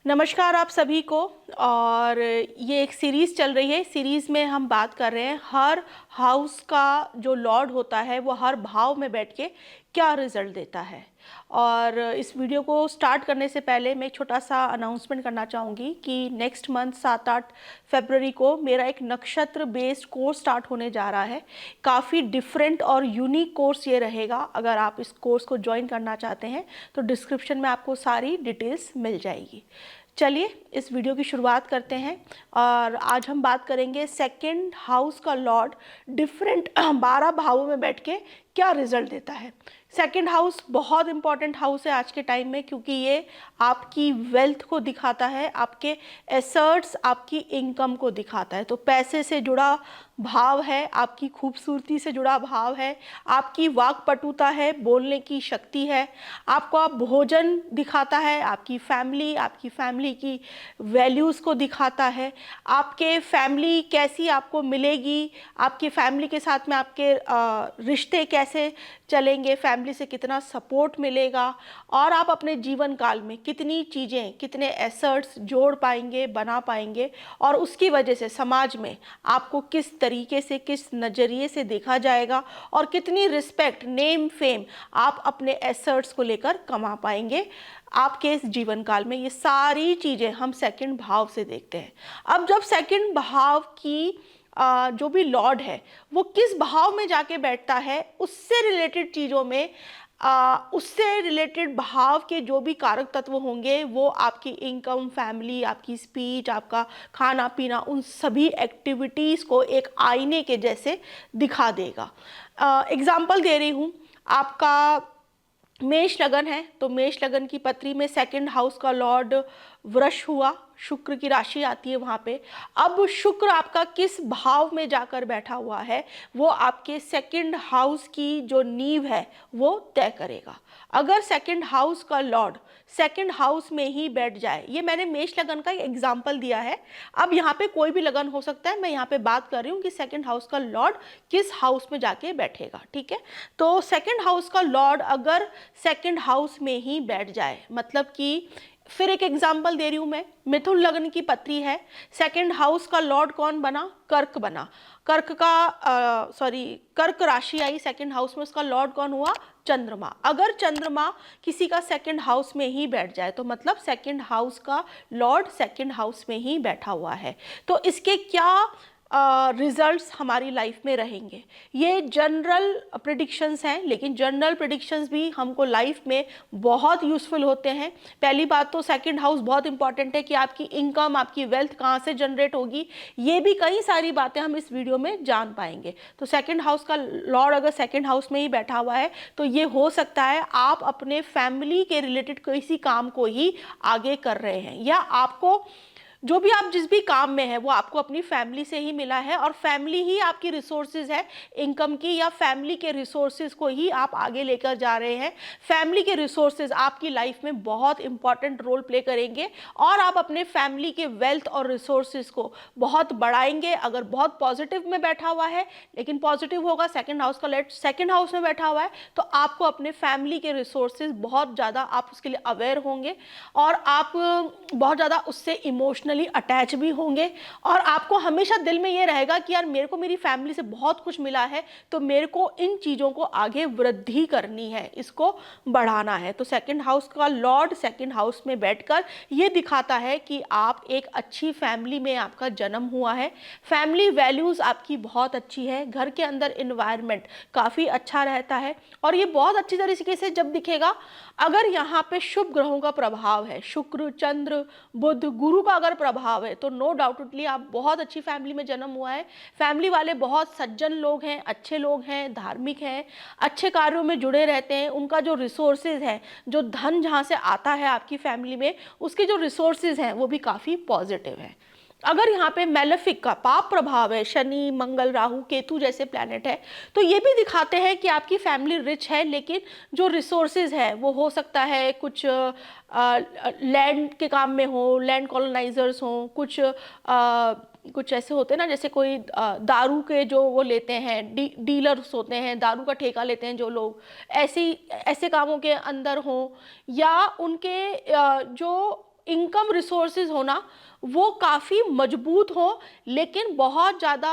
नमस्कार आप सभी को। और ये एक सीरीज़ चल रही है। सीरीज़ में हम बात कर रहे हैं हर हाउस का जो लॉर्ड होता है वो हर भाव में बैठ के क्या रिज़ल्ट देता है। और इस वीडियो को स्टार्ट करने से पहले मैं एक छोटा सा अनाउंसमेंट करना चाहूँगी कि नेक्स्ट मंथ 7-8 फरवरी को मेरा एक नक्षत्र बेस्ड कोर्स स्टार्ट होने जा रहा है। काफ़ी डिफरेंट और यूनिक कोर्स ये रहेगा। अगर आप इस कोर्स को ज्वाइन करना चाहते हैं तो डिस्क्रिप्शन में आपको सारी डिटेल्स मिल जाएगी। चलिए इस वीडियो की शुरुआत करते हैं। और आज हम बात करेंगे सेकंड हाउस का लॉर्ड डिफरेंट 12 भावों में बैठ के क्या रिजल्ट देता है। सेकंड हाउस बहुत इंपॉर्टेंट हाउस है आज के टाइम में, क्योंकि ये आपकी वेल्थ को दिखाता है, आपके एसेट्स, आपकी इनकम को दिखाता है। तो पैसे से जुड़ा भाव है, आपकी खूबसूरती से जुड़ा भाव है, आपकी वाक्पटुता है, बोलने की शक्ति है, आपका भोजन दिखाता है, आपकी फैमिली की वैल्यूज़ को दिखाता है, आपके फैमिली कैसी आपको मिलेगी, आपकी फैमिली के साथ में आपके रिश्ते कैसे चलेंगे, फैमिली से कितना सपोर्ट मिलेगा, और आप अपने जीवन काल में कितनी चीज़ें, कितने एसेट्स जोड़ पाएंगे, बना पाएंगे, और उसकी वजह से समाज में आपको किस तरीके से, किस नज़रिए से देखा जाएगा, और कितनी रिस्पेक्ट, नेम, फेम आप अपने एसेट्स को लेकर कमा पाएंगे आपके इस जीवन काल में। ये सारी चीज़ें हम सेकंड भाव से देखते हैं। अब जब सेकंड भाव की जो भी लॉर्ड है वो किस भाव में जाके बैठता है, उससे रिलेटेड चीज़ों में उससे रिलेटेड भाव के जो भी कारक तत्व होंगे वो आपकी इनकम, फैमिली, आपकी स्पीच, आपका खाना पीना, उन सभी एक्टिविटीज़ को एक आईने के जैसे दिखा देगा। एग्जाम्पल दे रही हूँ, आपका मेष लगन है तो मेष लगन की पत्री में सेकंड हाउस का लॉर्ड वृष हुआ, शुक्र की राशि आती है वहाँ पे। अब शुक्र आपका किस भाव में जाकर बैठा हुआ है वो आपके सेकंड हाउस की जो नींव है वो तय करेगा। अगर सेकंड हाउस का लॉर्ड सेकंड हाउस में ही बैठ जाए, ये मैंने मेष लगन का एग्जाम्पल दिया है, अब यहाँ पे कोई भी लगन हो सकता है, मैं यहाँ पे बात कर रही हूँ कि सेकंड हाउस का लॉर्ड किस हाउस में जाके बैठेगा। ठीक है, तो सेकंड हाउस का लॉर्ड अगर सेकंड हाउस में ही बैठ जाए, मतलब कि फिर एक एग्जाम्पल दे रही हूं मैं, मिथुन लग्न की पत्री है, सेकंड हाउस का लॉर्ड कौन बना? कर्क बना। कर्क राशि आई सेकंड हाउस में, उसका लॉर्ड कौन हुआ? चंद्रमा। अगर चंद्रमा किसी का सेकंड हाउस में ही बैठ जाए तो मतलब सेकंड हाउस का लॉर्ड सेकंड हाउस में ही बैठा हुआ है। तो इसके क्या रिजल्ट्स हमारी लाइफ में रहेंगे? ये जनरल प्रिडिक्शंस हैं, लेकिन जनरल प्रिडिक्शंस भी हमको लाइफ में बहुत यूज़फुल होते हैं। पहली बात तो सेकंड हाउस बहुत इंपॉर्टेंट है कि आपकी इनकम, आपकी वेल्थ कहाँ से जनरेट होगी, ये भी कई सारी बातें हम इस वीडियो में जान पाएंगे। तो सेकंड हाउस का लॉर्ड अगर सेकंड हाउस में ही बैठा हुआ है तो ये हो सकता है आप अपने फैमिली के रिलेटेड किसी काम को ही आगे कर रहे हैं, या आपको जो भी आप जिस भी काम में है वो आपको अपनी फैमिली से ही मिला है, और फैमिली ही आपकी रिसोर्सेज है इनकम की, या फैमिली के रिसोर्सेज को ही आप आगे लेकर जा रहे हैं। फैमिली के रिसोर्सेज आपकी लाइफ में बहुत इंपॉर्टेंट रोल प्ले करेंगे, और आप अपने फैमिली के वेल्थ और रिसोर्सेज को बहुत बढ़ाएंगे। अगर बहुत पॉजिटिव में बैठा हुआ है, लेकिन पॉजिटिव होगा, सेकेंड हाउस का लेट सेकेंड हाउस में बैठा हुआ है, तो आपको अपने फैमिली के रिसोर्सेज बहुत ज़्यादा आप उसके लिए अवेयर होंगे, और आप बहुत ज़्यादा उससे इमोशनल अटैच भी होंगे, और आपको हमेशा दिल में ये रहेगा कि यार मेरे को मेरी फैमिली से बहुत कुछ मिला है, तो मेरे को इन चीज़ों को आगे वृद्धि करनी है, इसको बढ़ाना है। तो सेकंड हाउस का लॉर्ड सेकंड हाउस में बैठकर ये दिखाता है कि आप एक अच्छी फैमिली में आपका जन्म हुआ है, फैमिली वैल्यूज़ आपकी बहुत अच्छी है, घर के अंदर इन्वायरमेंट काफ़ी अच्छा रहता है। और ये बहुत अच्छी तरीके से जब दिखेगा अगर यहाँ पे शुभ ग्रहों का प्रभाव है, शुक्र, चंद्र, बुध, गुरु का अगर प्रभाव है, तो नो डाउटली आप बहुत अच्छी फैमिली में जन्म हुआ है। फैमिली वाले बहुत सज्जन लोग हैं, अच्छे लोग हैं, धार्मिक हैं, अच्छे कार्यों में जुड़े रहते हैं। उनका जो रिसोर्सेज है, जो धन जहाँ से आता है आपकी फैमिली में, उसके जो रिसोर्सेज हैं वो भी काफ़ी पॉजिटिव है। अगर यहाँ पे मेलेफिक का पाप प्रभाव है, शनि, मंगल, राहु, केतु जैसे प्लैनेट है, तो ये भी दिखाते हैं कि आपकी फैमिली रिच है, लेकिन जो रिसोर्सेज है वो हो सकता है कुछ लैंड के काम में हो, लैंड कॉलोनाइजर्स हों, कुछ ऐसे होते हैं ना, जैसे कोई दारू के जो वो लेते हैं, डीलर्स होते हैं, दारू का ठेका लेते हैं जो लोग, ऐसे कामों के अंदर हों, या उनके जो इनकम रिसोर्सेज होना वो काफ़ी मजबूत हो, लेकिन बहुत ज़्यादा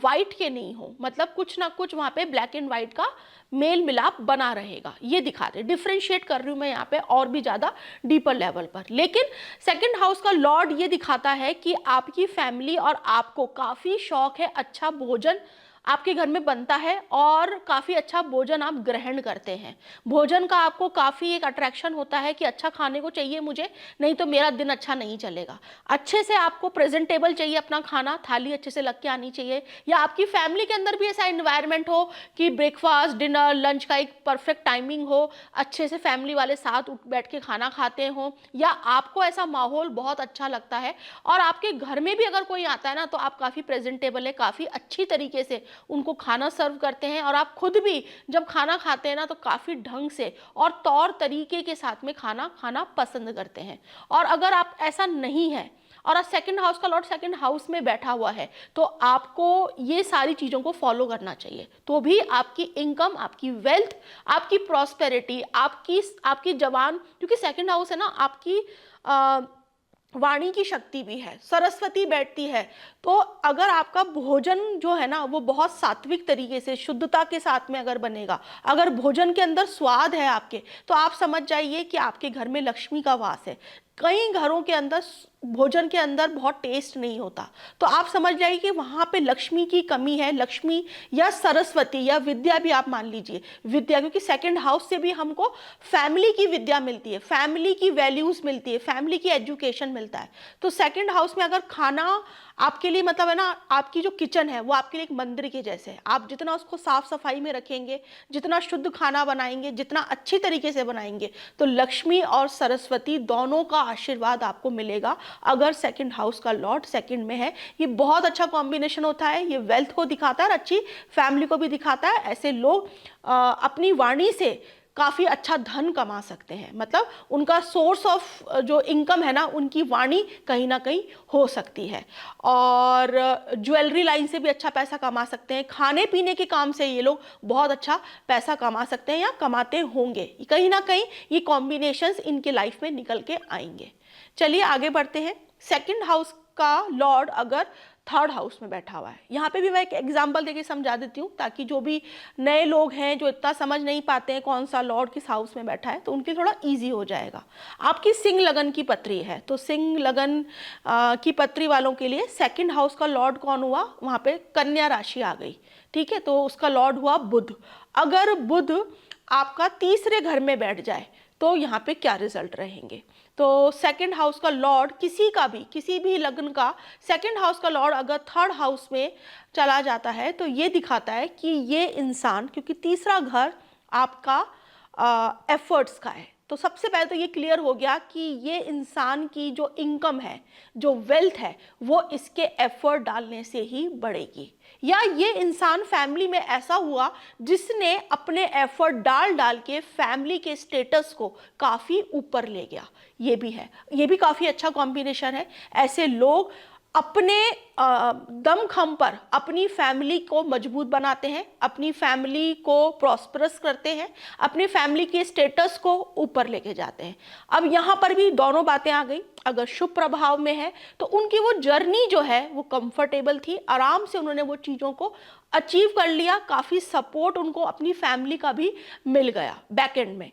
वाइट के नहीं हो, मतलब कुछ ना कुछ वहाँ पे ब्लैक एंड वाइट का मेल मिलाप बना रहेगा, ये दिखा रहे। डिफ्रेंशिएट कर रही हूँ मैं यहाँ पे और भी ज़्यादा डीपर लेवल पर। लेकिन सेकंड हाउस का लॉर्ड ये दिखाता है कि आपकी फैमिली और आपको काफ़ी शौक है, अच्छा भोजन आपके घर में बनता है और काफ़ी अच्छा भोजन आप ग्रहण करते हैं। भोजन का आपको काफ़ी एक अट्रैक्शन होता है कि अच्छा खाने को चाहिए मुझे, नहीं तो मेरा दिन अच्छा नहीं चलेगा। अच्छे से आपको प्रेजेंटेबल चाहिए अपना खाना, थाली अच्छे से लग के आनी चाहिए, या आपकी फैमिली के अंदर भी ऐसा एनवायरनमेंट हो कि ब्रेकफास्ट डिनर लंच का एक परफेक्ट टाइमिंग हो, अच्छे से फैमिली वाले साथ उठ बैठ के खाना खाते हो, या आपको ऐसा माहौल बहुत अच्छा लगता है और आपके घर में भी अगर कोई आता है ना तो आप काफ़ी प्रेजेंटेबल है, काफ़ी अच्छी तरीके से उनको खाना सर्व करते हैं, और आप खुद भी जब खाना खाते हैं ना तो काफ़ी ढंग से और तौर तरीके के साथ में खाना खाना पसंद करते हैं। और अगर आप ऐसा नहीं है और सेकंड हाउस का लॉर्ड सेकंड हाउस में बैठा हुआ है तो आपको ये सारी चीज़ों को फॉलो करना चाहिए, तो भी आपकी इनकम, आपकी वेल्थ, आपकी प्रॉस्पेरिटी, आपकी आपकी जवान, क्योंकि सेकंड हाउस है ना आपकी वाणी की शक्ति भी है, सरस्वती बैठती है। तो अगर आपका भोजन जो है ना वो बहुत सात्विक तरीके से शुद्धता के साथ में अगर बनेगा, अगर भोजन के अंदर स्वाद है आपके, तो आप समझ जाइए कि आपके घर में लक्ष्मी का वास है। कई घरों के अंदर भोजन के अंदर बहुत टेस्ट नहीं होता, तो आप समझ जाइए कि वहाँ पे लक्ष्मी की कमी है। लक्ष्मी या सरस्वती या विद्या भी आप मान लीजिए, विद्या, क्योंकि सेकंड हाउस से भी हमको फैमिली की विद्या मिलती है, फैमिली की वैल्यूज मिलती है, फैमिली की एजुकेशन मिलता है। तो सेकंड हाउस में अगर खाना आपके लिए मतलब है ना, आपकी जो किचन है वो आपके लिए एक मंदिर के जैसे है। आप जितना उसको साफ सफाई में रखेंगे, जितना शुद्ध खाना बनाएंगे, जितना अच्छी तरीके से बनाएंगे, तो लक्ष्मी और सरस्वती दोनों का आशीर्वाद आपको मिलेगा अगर सेकंड हाउस का लॉर्ड सेकंड में है। ये बहुत अच्छा कॉम्बिनेशन होता है, ये वेल्थ को दिखाता है और अच्छी फैमिली को भी दिखाता है। ऐसे लोग अपनी वाणी से काफ़ी अच्छा धन कमा सकते हैं, मतलब उनका सोर्स ऑफ जो इनकम है ना उनकी वाणी कहीं ना कहीं हो सकती है। और ज्वेलरी लाइन से भी अच्छा पैसा कमा सकते हैं, खाने पीने के काम से ये लोग बहुत अच्छा पैसा कमा सकते हैं या कमाते होंगे, कहीं ना कहीं ये कॉम्बिनेशंस इनके लाइफ में निकल के आएंगे। चलिए आगे बढ़ते हैं। सेकंड हाउस का लॉर्ड अगर थर्ड हाउस में बैठा हुआ है, यहाँ पे भी मैं एक एग्जांपल देके समझा देती हूँ ताकि जो भी नए लोग हैं जो इतना समझ नहीं पाते हैं कौन सा लॉर्ड किस हाउस में बैठा है, तो उनके लिए थोड़ा इजी हो जाएगा। आपकी सिंह लगन की पत्री है, तो सिंह लगन की पत्री वालों के लिए सेकंड हाउस का लॉर्ड कौन हुआ, वहाँ पे कन्या राशि आ गई, ठीक है, तो उसका लॉर्ड हुआ बुध। अगर बुध आपका तीसरे घर में बैठ जाए तो यहाँ पे क्या रिजल्ट रहेंगे। तो सेकंड हाउस का लॉर्ड किसी भी लग्न का सेकंड हाउस का लॉर्ड अगर थर्ड हाउस में चला जाता है तो ये दिखाता है कि ये इंसान, क्योंकि तीसरा घर आपका एफर्ट्स का है, तो सबसे पहले तो ये क्लियर हो गया कि ये इंसान की जो इनकम है, जो वेल्थ है, वो इसके एफर्ट डालने से ही बढ़ेगी। या ये इंसान फैमिली में ऐसा हुआ जिसने अपने एफर्ट डाल डाल के फैमिली के स्टेटस को काफ़ी ऊपर ले गया, ये भी है, ये भी काफ़ी अच्छा कॉम्बिनेशन है। ऐसे लोग अपने दमखम पर अपनी फैमिली को मजबूत बनाते हैं, अपनी फैमिली को प्रॉस्परस करते हैं, अपनी फैमिली के स्टेटस को ऊपर लेके जाते हैं। अब यहाँ पर भी दोनों बातें आ गई। अगर शुभ प्रभाव में है तो उनकी वो जर्नी जो है वो कंफर्टेबल थी, आराम से उन्होंने वो चीज़ों को अचीव कर लिया, काफ़ी सपोर्ट उनको अपनी फैमिली का भी मिल गया बैक एंड में।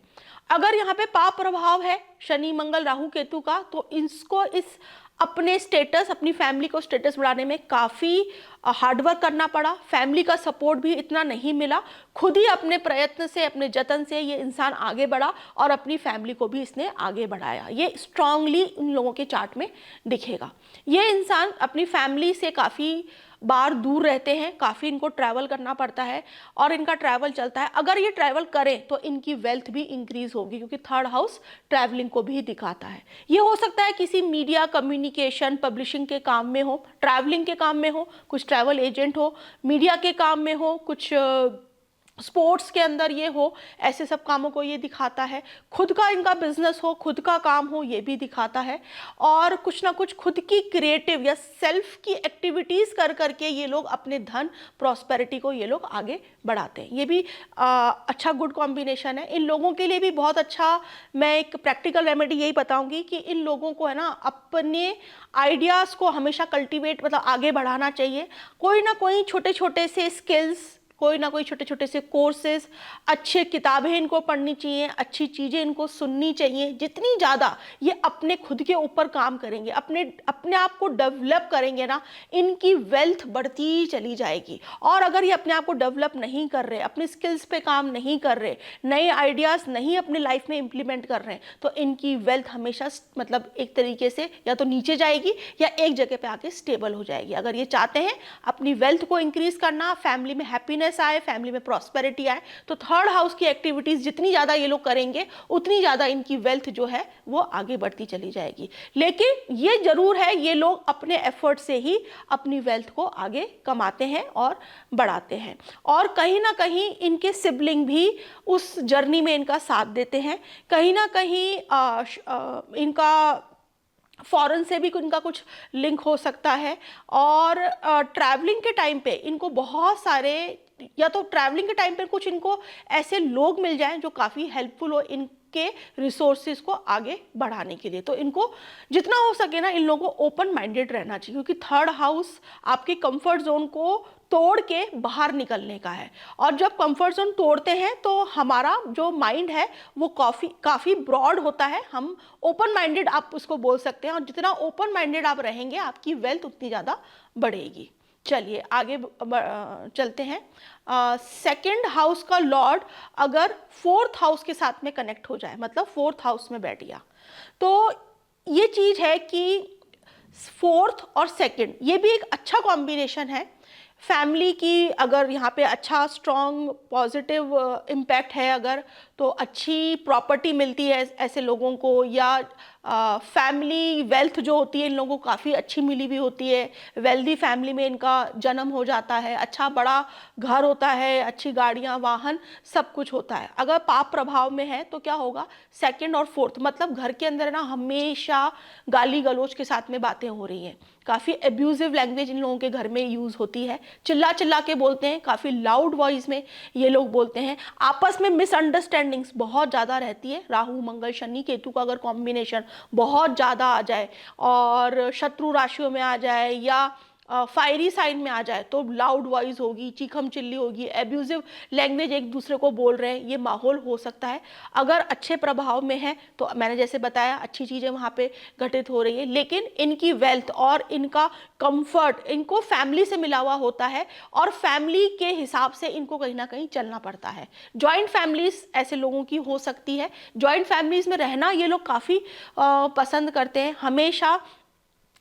अगर यहाँ पे पाप प्रभाव है शनि मंगल राहु केतु का, तो इसको इस अपने स्टेटस, अपनी फैमिली को स्टेटस बढ़ाने में काफ़ी हार्डवर्क करना पड़ा, फैमिली का सपोर्ट भी इतना नहीं मिला, खुद ही अपने प्रयत्न से, अपने जतन से ये इंसान आगे बढ़ा और अपनी फैमिली को भी इसने आगे बढ़ाया। ये स्ट्रांगली इन लोगों के चार्ट में दिखेगा। ये इंसान अपनी फैमिली से काफ़ी बार दूर रहते हैं, काफ़ी इनको ट्रैवल करना पड़ता है और इनका ट्रैवल चलता है। अगर ये ट्रैवल करें तो इनकी वेल्थ भी इंक्रीज होगी, क्योंकि थर्ड हाउस ट्रैवलिंग को भी दिखाता है। ये हो सकता है किसी मीडिया, कम्युनिकेशन, पब्लिशिंग के काम में हो, ट्रैवलिंग के काम में हो, कुछ ट्रैवल एजेंट हो, मीडिया के काम में हो, कुछ स्पोर्ट्स के अंदर ये हो, ऐसे सब कामों को ये दिखाता है। खुद का इनका बिजनेस हो, खुद का काम हो, ये भी दिखाता है। और कुछ ना कुछ खुद की क्रिएटिव या सेल्फ की एक्टिविटीज़ कर करके ये लोग अपने धन प्रॉस्पेरिटी को ये लोग आगे बढ़ाते हैं। ये भी अच्छा गुड कॉम्बिनेशन है। इन लोगों के लिए भी बहुत अच्छा, मैं एक प्रैक्टिकल रेमेडी यही बताऊंगी कि इन लोगों को है ना अपने आइडियाज़ को हमेशा कल्टीवेट मतलब आगे बढ़ाना चाहिए। कोई ना कोई छोटे छोटे से स्किल्स, कोई ना कोई छोटे छोटे से कोर्सेज, अच्छे किताबें इनको पढ़नी चाहिए, अच्छी चीज़ें इनको सुननी चाहिए। जितनी ज़्यादा ये अपने खुद के ऊपर काम करेंगे, अपने अपने आप को डेवलप करेंगे ना, इनकी वेल्थ बढ़ती चली जाएगी। और अगर ये अपने आप को डेवलप नहीं कर रहे, अपने स्किल्स पे काम नहीं कर रहे, नए आइडियाज़ नहीं अपनी लाइफ में इम्प्लीमेंट कर रहे हैं, तो इनकी वेल्थ हमेशा मतलब एक तरीके से या तो नीचे जाएगी या एक जगह पे आके स्टेबल हो जाएगी। अगर ये चाहते हैं अपनी वेल्थ को इंक्रीज करना, फैमिली में हैप्पीनेस आए, फैमिली में प्रॉस्पेरिटी आए, तो थर्ड हाउस की एक्टिविटीज जितनी ज्यादा ये लोग करेंगे उतनी ज्यादा इनकी वेल्थ जो है वो आगे बढ़ती चली जाएगी। लेकिन ये जरूर है, ये लोग अपने एफर्ट से ही अपनी वेल्थ को आगे कमाते हैं और बढ़ाते हैं। और कहीं ना कहीं इनके सिबलिंग भी उस जर्नी में इनका साथ देते हैं। कहीं ना कहीं इनका फॉरेन से भी इनका कुछ लिंक हो सकता है। और ट्रैवलिंग के टाइम पे इनको बहुत सारे, या तो ट्रैवलिंग के टाइम पे कुछ इनको ऐसे लोग मिल जाएं जो काफ़ी हेल्पफुल हो इनके रिसोर्सेज को आगे बढ़ाने के लिए। तो इनको जितना हो सके ना इन लोगों को ओपन माइंडेड रहना चाहिए, क्योंकि थर्ड हाउस आपके कंफर्ट जोन को तोड़ के बाहर निकलने का है। और जब कंफर्ट जोन तोड़ते हैं तो हमारा जो माइंड है वो काफ़ी ब्रॉड होता है। हम ओपन माइंडेड आप उसको बोल सकते हैं, और जितना ओपन माइंडेड आप रहेंगे आपकी वेल्थ उतनी ज़्यादा बढ़ेगी। चलिए आगे चलते हैं। सेकंड हाउस का लॉर्ड अगर फोर्थ हाउस के साथ में कनेक्ट हो जाए, मतलब फोर्थ हाउस में बैठ गया, तो ये चीज़ है कि फोर्थ और सेकंड ये भी एक अच्छा कॉम्बिनेशन है। फैमिली की अगर यहाँ पे अच्छा स्ट्रॉन्ग पॉजिटिव इम्पैक्ट है अगर, तो अच्छी प्रॉपर्टी मिलती है ऐसे लोगों को, या फैमिली वेल्थ जो होती है इन लोगों को काफ़ी अच्छी मिली हुई होती है। वेल्दी फैमिली में इनका जन्म हो जाता है, अच्छा बड़ा घर होता है, अच्छी गाड़ियाँ वाहन सब कुछ होता है। अगर पाप प्रभाव में है तो क्या होगा, सेकंड और फोर्थ मतलब घर के अंदर ना हमेशा गाली गलौज के साथ में बातें हो रही हैं, काफ़ी एब्यूजिव लैंग्वेज इन लोगों के घर में यूज़ होती है, चिल्ला चिल्ला के बोलते हैं, काफ़ी लाउड वॉइस में ये लोग बोलते हैं। आपस में मिसअंडरस्टैंडिंग्स बहुत ज़्यादा रहती है। राहु मंगल शनि केतु का अगर कॉम्बिनेशन बहुत ज़्यादा आ जाए और शत्रु राशियों में आ जाए या फायरी साइन में आ जाए तो लाउड वॉइस होगी, चीखम चिल्ली होगी, एब्यूजिव लैंग्वेज एक दूसरे को बोल रहे हैं, ये माहौल हो सकता है। अगर अच्छे प्रभाव में है तो मैंने जैसे बताया अच्छी चीज़ें वहाँ पे घटित हो रही है, लेकिन इनकी वेल्थ और इनका कंफर्ट इनको फैमिली से मिला हुआ होता है, और फैमिली के हिसाब से इनको कहीं ना कहीं चलना पड़ता है। जॉइंट फैमिलीज ऐसे लोगों की हो सकती है, जॉइंट फैमिलीज में रहना ये लोग काफ़ी पसंद करते हैं हमेशा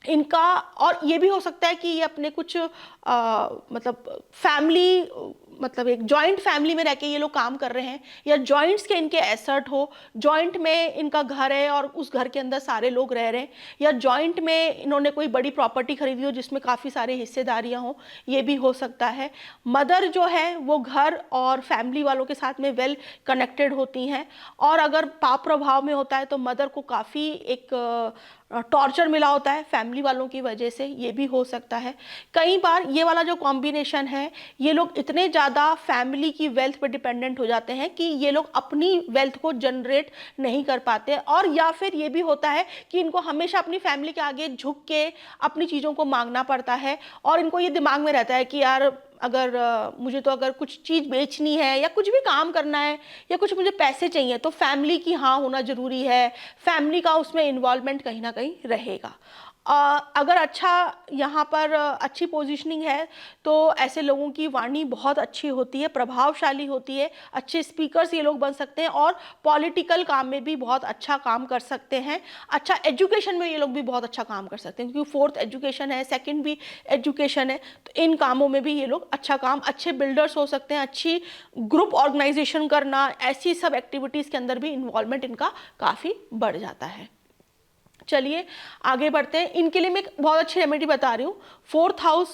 इनका। और ये भी हो सकता है कि ये अपने कुछ मतलब फैमिली मतलब एक जॉइंट फैमिली में रह के ये लोग काम कर रहे हैं, या जॉइंट्स के इनके एसेट हो, जॉइंट में इनका घर है और उस घर के अंदर सारे लोग रह रहे हैं, या जॉइंट में इन्होंने कोई बड़ी प्रॉपर्टी खरीदी हो जिसमें काफ़ी सारे हिस्सेदारियां हो, ये भी हो सकता है। मदर जो है वो घर और फैमिली वालों के साथ में वेल कनेक्टेड होती हैं, और अगर पाप प्रभाव में होता है तो मदर को काफ़ी एक टॉर्चर मिला होता है फैमिली वालों की वजह से, ये भी हो सकता है। कई बार ये वाला जो कॉम्बिनेशन है, ये लोग इतने ज़्यादा फैमिली की वेल्थ पर डिपेंडेंट हो जाते हैं कि ये लोग अपनी वेल्थ को जनरेट नहीं कर पाते। और या फिर ये भी होता है कि इनको हमेशा अपनी फैमिली के आगे झुक के अपनी चीज़ों को मांगना पड़ता है, और इनको ये दिमाग में रहता है कि यार अगर मुझे तो अगर कुछ चीज़ बेचनी है या कुछ भी काम करना है या कुछ मुझे पैसे चाहिए तो फैमिली की हाँ होना ज़रूरी है, फैमिली का उसमें इन्वॉल्वमेंट कहीं ना कहीं रहेगा। अगर अच्छा यहाँ पर अच्छी पोजीशनिंग है तो ऐसे लोगों की वाणी बहुत अच्छी होती है, प्रभावशाली होती है, अच्छे स्पीकर्स ये लोग बन सकते हैं, और पॉलिटिकल काम में भी बहुत अच्छा काम कर सकते हैं। अच्छा एजुकेशन में ये लोग भी बहुत अच्छा काम कर सकते हैं, क्योंकि फोर्थ एजुकेशन है, सेकंड भी एजुकेशन है, तो इन कामों में भी ये लोग अच्छा काम, अच्छे बिल्डर्स हो सकते हैं, अच्छी ग्रुप ऑर्गेनाइजेशन करना, ऐसी सब एक्टिविटीज़ के अंदर भी इन्वॉल्वमेंट इनका काफ़ी बढ़ जाता है। चलिए आगे बढ़ते हैं। इनके लिए मैं एक बहुत अच्छी रेमेडी बता रही हूँ। फोर्थ हाउस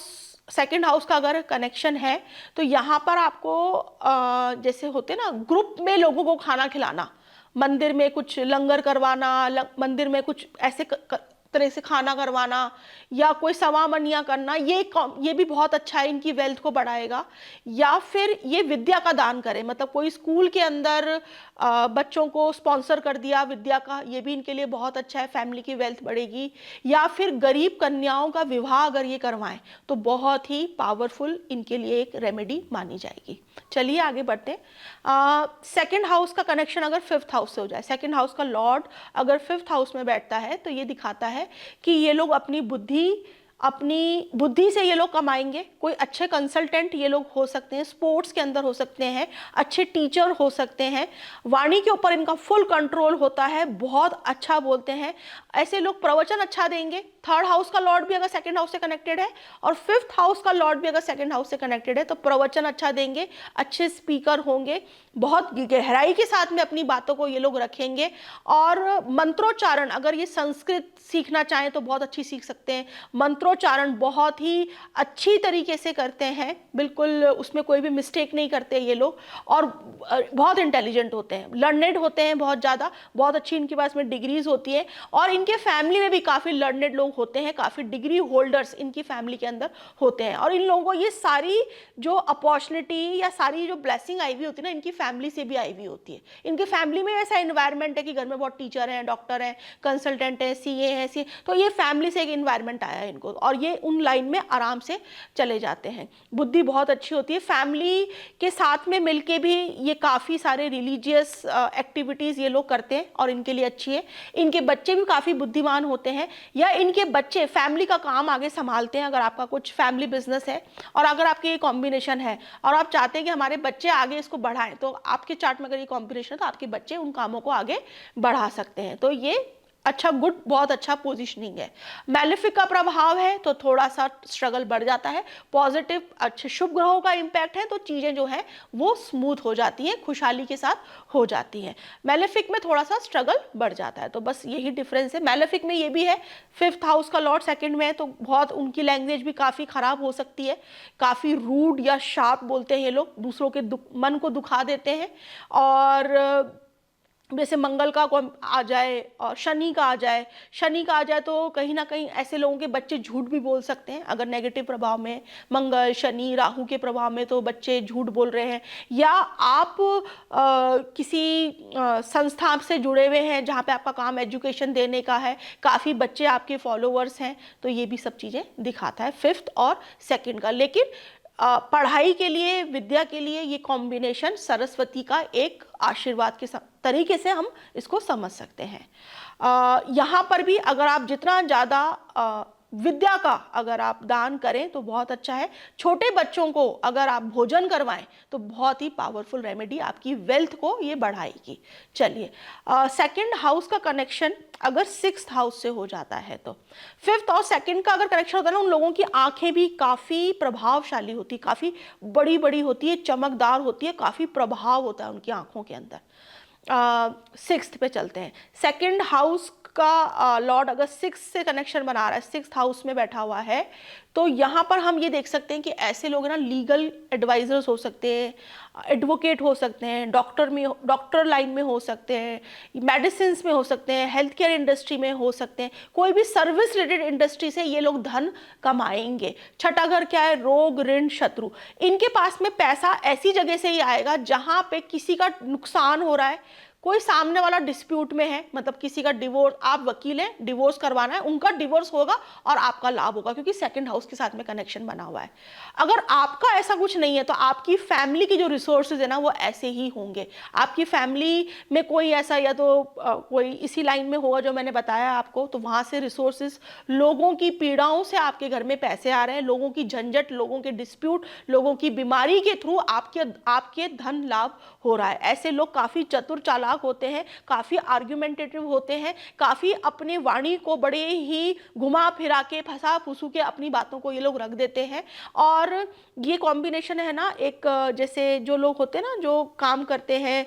सेकंड हाउस का अगर कनेक्शन है तो यहाँ पर आपको जैसे होते ना ग्रुप में लोगों को खाना खिलाना, मंदिर में कुछ लंगर करवाना, मंदिर में कुछ ऐसे तरह से खाना करवाना या कोई सवा मनिया करना, ये भी बहुत अच्छा है, इनकी वेल्थ को बढ़ाएगा। या फिर ये विद्या का दान करें, मतलब कोई स्कूल के अंदर बच्चों को स्पॉन्सर कर दिया विद्या का, ये भी इनके लिए बहुत अच्छा है, फैमिली की वेल्थ बढ़ेगी। या फिर गरीब कन्याओं का विवाह अगर ये करवाएं तो बहुत ही पावरफुल इनके लिए एक रेमेडी मानी जाएगी। चलिए आगे बढ़ते हैं। सेकंड हाउस का कनेक्शन अगर फिफ्थ हाउस से हो जाए, सेकंड हाउस का लॉर्ड अगर फिफ्थ हाउस में बैठता है तो ये दिखाता है कि ये लोग अपनी बुद्धि से ये लोग कमाएंगे। कोई अच्छे कंसल्टेंट ये लोग हो सकते हैं, स्पोर्ट्स के अंदर हो सकते हैं, अच्छे टीचर हो सकते हैं, वाणी के ऊपर इनका फुल कंट्रोल होता है, बहुत अच्छा बोलते हैं, ऐसे लोग प्रवचन अच्छा देंगे। थर्ड हाउस का लॉर्ड भी अगर सेकंड हाउस से कनेक्टेड है और फिफ्थ हाउस का लॉर्ड भी अगर सेकंड हाउस से कनेक्टेड है तो प्रवचन अच्छा देंगे, अच्छे स्पीकर होंगे, बहुत गहराई के साथ में अपनी बातों को ये लोग रखेंगे। और मंत्रोच्चारण, अगर ये संस्कृत सीखना चाहें तो बहुत अच्छी सीख सकते हैं, मंत्रोच्चारण बहुत ही अच्छी तरीके से करते हैं, बिल्कुल उसमें कोई भी मिस्टेक नहीं करते ये लोग। और बहुत इंटेलिजेंट होते हैं, लर्नेड होते हैं बहुत ज़्यादा, बहुत अच्छी इनके पास में डिग्रीज होती है। और इनके फैमिली में भी काफ़ी लर्नेड लोग होते हैं, काफ़ी डिग्री होल्डर्स इनकी फैमिली के अंदर होते हैं। और इन लोगों को ये सारी जो अपॉर्चुनिटी या सारी जो ब्लेसिंग आई हुई होती है ना, इनकी फैमिली से भी आई हुई होती है। इनकी फैमिली में ऐसा एनवायरनमेंट है कि घर में बहुत टीचर हैं, डॉक्टर हैं, कंसल्टेंट हैं, सीए हैं, सी, तो ये फैमिली से एक इन्वायरमेंट आया है इनको और ये उन लाइन में आराम से चले जाते हैं। बुद्धि बहुत अच्छी होती है, फैमिली के साथ में मिलके भी ये काफ़ी सारे रिलीजियस एक्टिविटीज़ ये लोग करते हैं और इनके लिए अच्छी है। इनके बच्चे भी काफ़ी बुद्धिमान होते हैं या इनके बच्चे फैमिली का काम आगे संभालते हैं। अगर आपका कुछ फैमिली बिजनेस है और अगर आपके ये कॉम्बिनेशन है और आप चाहते हैं कि हमारे बच्चे आगे इसको बढ़ाएं, तो आपके चार्ट में अगर ये कॉम्बिनेशन है तो आपके बच्चे उन कामों को आगे बढ़ा सकते हैं। तो ये अच्छा, गुड, बहुत अच्छा पोजीशनिंग है। मैलेफिक का प्रभाव है तो थोड़ा सा स्ट्रगल बढ़ जाता है। पॉजिटिव अच्छे शुभ ग्रहों का इंपैक्ट है तो चीज़ें जो हैं वो स्मूथ हो जाती हैं, खुशहाली के साथ हो जाती हैं। मैलेफिक में थोड़ा सा स्ट्रगल बढ़ जाता है, तो बस यही डिफरेंस है। मैलेफिक में ये भी है, फिफ्थ हाउस का लॉर्ड सेकंड में है तो बहुत उनकी लैंग्वेज भी काफ़ी ख़राब हो सकती है, काफ़ी रूड या शार्प बोलते हैं ये लोग, दूसरों के मन को दुखा देते हैं। और जैसे मंगल का कोई आ जाए और शनि का आ जाए तो कहीं ना कहीं ऐसे लोगों के बच्चे झूठ भी बोल सकते हैं। अगर नेगेटिव प्रभाव में मंगल, शनि, राहु के प्रभाव में तो बच्चे झूठ बोल रहे हैं, या आप किसी संस्था से जुड़े हुए हैं जहाँ पे आपका काम एजुकेशन देने का है, काफ़ी बच्चे आपके फॉलोअर्स हैं, तो ये भी सब चीज़ें दिखाता है फिफ्थ और सेकंड का। लेकिन पढ़ाई के लिए, विद्या के लिए ये कॉम्बिनेशन सरस्वती का एक आशीर्वाद के तरीके से हम इसको समझ सकते हैं। यहाँ पर भी अगर आप जितना ज़्यादा विद्या का अगर आप दान करें तो बहुत अच्छा है। छोटे बच्चों को अगर आप भोजन करवाएं तो बहुत ही पावरफुल रेमेडी, आपकी वेल्थ को ये बढ़ाएगी। चलिए, सेकंड हाउस का कनेक्शन अगर सिक्स्थ हाउस से हो जाता है तो फिफ्थ और सेकंड का अगर कनेक्शन होता है ना, उन लोगों की आंखें भी काफ़ी प्रभावशाली होती, काफ़ी बड़ी बड़ी होती है, चमकदार होती है, काफ़ी प्रभाव होता है उनकी आंखों के अंदर। सिक्स्थ पे चलते हैं। सेकंड हाउस का लॉर्ड अगर सिक्स से कनेक्शन बना रहा है, सिक्स्थ हाउस में बैठा हुआ है, तो यहाँ पर हम ये देख सकते हैं कि ऐसे लोग ना लीगल एडवाइजर्स हो सकते हैं, एडवोकेट हो सकते हैं, डॉक्टर लाइन में हो सकते हैं, मेडिसिन में हो सकते हैं, हेल्थ केयर इंडस्ट्री में हो सकते हैं, कोई भी सर्विस रिलेटेड इंडस्ट्री से ये लोग धन कमाएंगे। छठा घर क्या है? रोग, ऋण, शत्रु। इनके पास में पैसा ऐसी जगह से ही आएगा जहाँ पे किसी का नुकसान हो रहा है, कोई सामने वाला डिस्प्यूट में है, मतलब किसी का डिवोर्स, आप वकील हैं, डिवोर्स करवाना है, उनका डिवोर्स होगा और आपका लाभ होगा क्योंकि सेकंड हाउस के साथ में कनेक्शन बना हुआ है। अगर आपका ऐसा कुछ नहीं है तो आपकी फैमिली की जो रिसोर्सेज है ना वो ऐसे ही होंगे। आपकी फैमिली में कोई ऐसा या तो कोई इसी लाइन में होगा जो मैंने बताया आपको, तो वहां से रिसोर्सेज, लोगों की पीड़ाओं से आपके घर में पैसे आ रहे हैं, लोगों की झंझट, लोगों के डिस्प्यूट, लोगों की बीमारी के थ्रू आपके धन लाभ हो रहा है। ऐसे लोग काफी चतुर चालाक चालाक होते हैं, काफ़ी आर्ग्यूमेंटेटिव होते हैं, काफ़ी अपनी वाणी को बड़े ही घुमा फिरा के फंसा फूसू के अपनी बातों को ये लोग रख देते हैं। और ये कॉम्बिनेशन है ना, एक जैसे जो लोग होते हैं ना जो काम करते हैं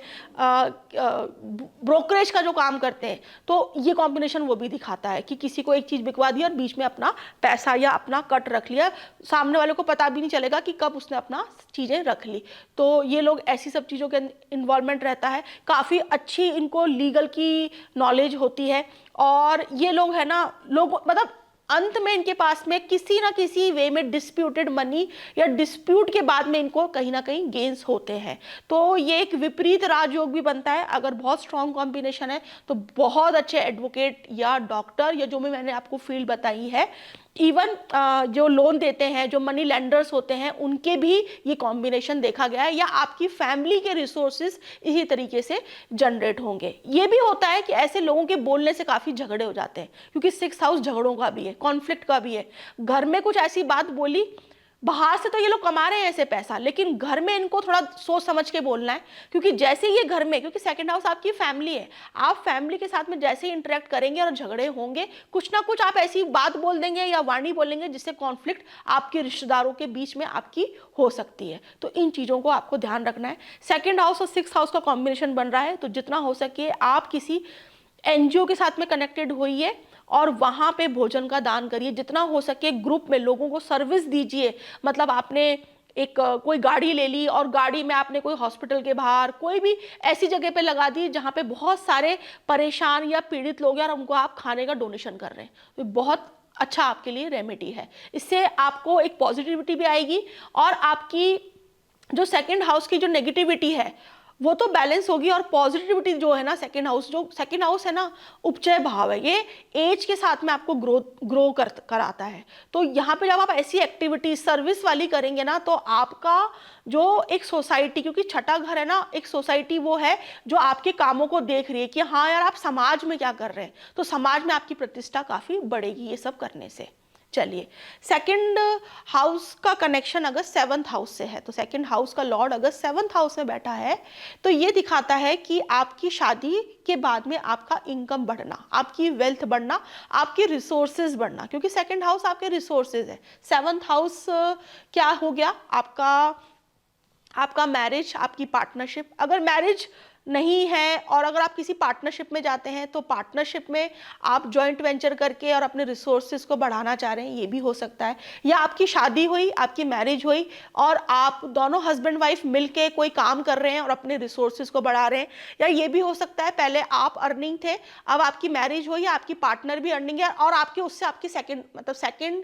ब्रोकरेज का जो काम करते हैं, तो ये कॉम्बिनेशन वो भी दिखाता है कि किसी को एक चीज़ बिकवा दी और बीच में अपना पैसा या अपना कट रख लिया, सामने वाले को पता भी नहीं चलेगा कि कब उसने अपना चीज़ें रख ली। तो ये लोग ऐसी सब चीज़ों के इन्वॉल्वमेंट रहता है, काफ़ी अच्छी इनको लीगल की नॉलेज होती है। और ये लोग है ना, लोग मतलब अंत में इनके पास में किसी ना किसी वे में डिस्प्यूटेड मनी या डिस्प्यूट के बाद में इनको कहीं ना कहीं गेन्स होते हैं। तो ये एक विपरीत राजयोग भी बनता है। अगर बहुत स्ट्रॉन्ग कॉम्बिनेशन है तो बहुत अच्छे एडवोकेट या डॉक्टर या जो भी मैंने आपको फील्ड बताई है, इवन जो लोन देते हैं, जो मनी लेंडर्स होते हैं, उनके भी ये कॉम्बिनेशन देखा गया है। या आपकी फैमिली के रिसोर्सेज इसी तरीके से जनरेट होंगे। ये भी होता है कि ऐसे लोगों के बोलने से काफ़ी झगड़े हो जाते हैं, क्योंकि 6th हाउस झगड़ों का भी है, कॉन्फ्लिक्ट का भी है। घर में कुछ ऐसी बात बोली, बाहर से तो ये लोग कमा रहे हैं ऐसे पैसा, लेकिन घर में इनको थोड़ा सोच समझ के बोलना है। क्योंकि जैसे ये घर में, क्योंकि सेकंड हाउस आपकी फैमिली है, आप फैमिली के साथ में जैसे ही इंटरेक्ट करेंगे और झगड़े होंगे, कुछ ना कुछ आप ऐसी बात बोल देंगे या वाणी बोलेंगे जिससे कॉन्फ्लिक्ट आपके रिश्तेदारों के बीच में आपकी हो सकती है। तो इन चीज़ों को आपको ध्यान रखना है। सेकेंड हाउस और 6th हाउस का कॉम्बिनेशन बन रहा है, तो जितना हो सके आप किसी एनजीओ के साथ में कनेक्टेड होइए और वहाँ पे भोजन का दान करिए। जितना हो सके ग्रुप में लोगों को सर्विस दीजिए। मतलब आपने एक कोई गाड़ी ले ली और गाड़ी में आपने कोई हॉस्पिटल के बाहर कोई भी ऐसी जगह पे लगा दी जहाँ पे बहुत सारे परेशान या पीड़ित लोग हैं और उनको आप खाने का डोनेशन कर रहे हैं, तो बहुत अच्छा आपके लिए रेमेडी है। इससे आपको एक पॉजिटिविटी भी आएगी और आपकी जो सेकेंड हाउस की जो नेगेटिविटी है वो तो बैलेंस होगी, और पॉजिटिविटी जो है ना, सेकेंड हाउस है ना, उपचय भाव है, ये एज के साथ में आपको ग्रो कराता है। तो यहाँ पे जब आप ऐसी एक्टिविटी सर्विस वाली करेंगे ना, तो आपका जो एक सोसाइटी, क्योंकि छठा घर है ना, एक सोसाइटी वो है जो आपके कामों को देख रही है कि हाँ यार आप समाज में क्या कर रहे हैं, तो समाज में आपकी प्रतिष्ठा काफ़ी बढ़ेगी ये सब करने से। चलिए, सेकंड हाउस का कनेक्शन अगर 7th हाउस से है, तो सेकंड हाउस का लॉर्ड अगर 7th हाउस में बैठा है तो ये दिखाता है कि आपकी शादी के बाद में आपका इनकम बढ़ना, आपकी वेल्थ बढ़ना, आपके रिसोर्सेज बढ़ना, क्योंकि सेकंड हाउस आपके रिसोर्सेज है। 7th हाउस क्या हो गया, आपका मैरिज, आपकी पार्टनरशिप। अगर मैरिज नहीं है और अगर आप किसी पार्टनरशिप में जाते हैं तो पार्टनरशिप में आप जॉइंट वेंचर करके और अपने रिसोर्सेज को बढ़ाना चाह रहे हैं, ये भी हो सकता है। या आपकी शादी हुई, आपकी मैरिज हुई और आप दोनों हस्बैंड वाइफ मिलके कोई काम कर रहे हैं और अपने रिसोर्सेज को बढ़ा रहे हैं। या ये भी हो सकता है पहले आप अर्निंग थे, अब आपकी मैरिज हुई, आपकी पार्टनर भी अर्निंग है और आपके उससे आपकी सेकेंड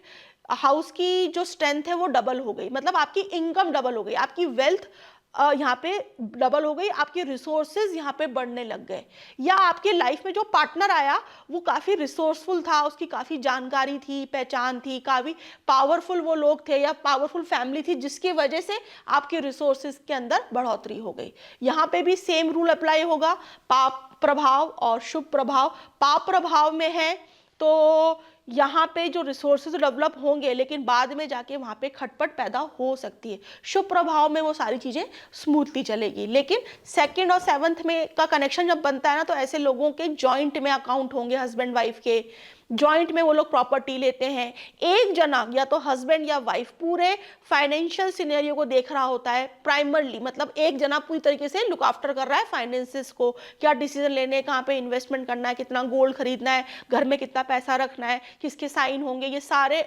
हाउस की जो स्ट्रेंथ है वो डबल हो गई, मतलब आपकी इनकम डबल हो गई, आपकी वेल्थ यहाँ पे डबल हो गई, आपके रिसोर्सेज यहाँ पे बढ़ने लग गए। या आपके लाइफ में जो पार्टनर आया वो काफ़ी रिसोर्सफुल था, उसकी काफ़ी जानकारी थी, पहचान थी, काफ़ी पावरफुल वो लोग थे या पावरफुल फैमिली थी, जिसकी वजह से आपके रिसोर्सेज के अंदर बढ़ोतरी हो गई। यहाँ पे भी सेम रूल अप्लाई होगा, पाप प्रभाव और शुभ प्रभाव। पाप प्रभाव में है तो यहाँ पे जो रिसोर्सेज डेवलप होंगे, लेकिन बाद में जाके वहाँ पे खटपट पैदा हो सकती है। शुभ प्रभाव में वो सारी चीज़ें स्मूथली चलेगी। लेकिन सेकंड और 7th में का कनेक्शन जब बनता है ना, तो ऐसे लोगों के जॉइंट में अकाउंट होंगे, हस्बैंड वाइफ के जॉइंट में वो लोग प्रॉपर्टी लेते हैं। एक जना या तो हस्बैंड या वाइफ पूरे फाइनेंशियल सिनेरियो को देख रहा होता है प्राइमरली, मतलब एक जना पूरी तरीके से लुक आफ्टर कर रहा है फाइनेंसेस को, क्या डिसीजन लेने, कहाँ पे इन्वेस्टमेंट करना है, कितना गोल्ड खरीदना है, घर में कितना पैसा रखना है, किसके साइन होंगे, ये सारे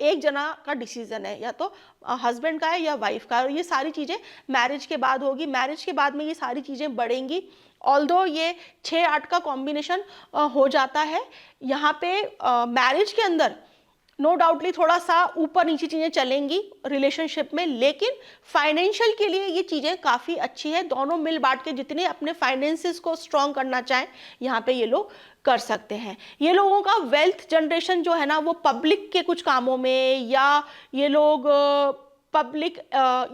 एक जना का डिसीजन है, या तो हस्बैंड का है या वाइफ का। और ये सारी चीज़ें मैरिज के बाद होगी, मैरिज के बाद में ये सारी चीज़ें बढ़ेंगी। ऑल्दो ये 6-8 का कॉम्बिनेशन हो जाता है यहाँ पे मैरिज के अंदर, नो डाउटली थोड़ा सा ऊपर नीचे चीज़ें चलेंगी रिलेशनशिप में, लेकिन फाइनेंशियल के लिए ये चीज़ें काफ़ी अच्छी है। दोनों मिल बांट के जितने अपने फाइनेंसेस को स्ट्रॉन्ग करना चाहें यहाँ पे ये लोग कर सकते हैं। ये लोगों का वेल्थ जनरेशन जो है ना, वो पब्लिक के कुछ कामों में, या ये लोग पब्लिक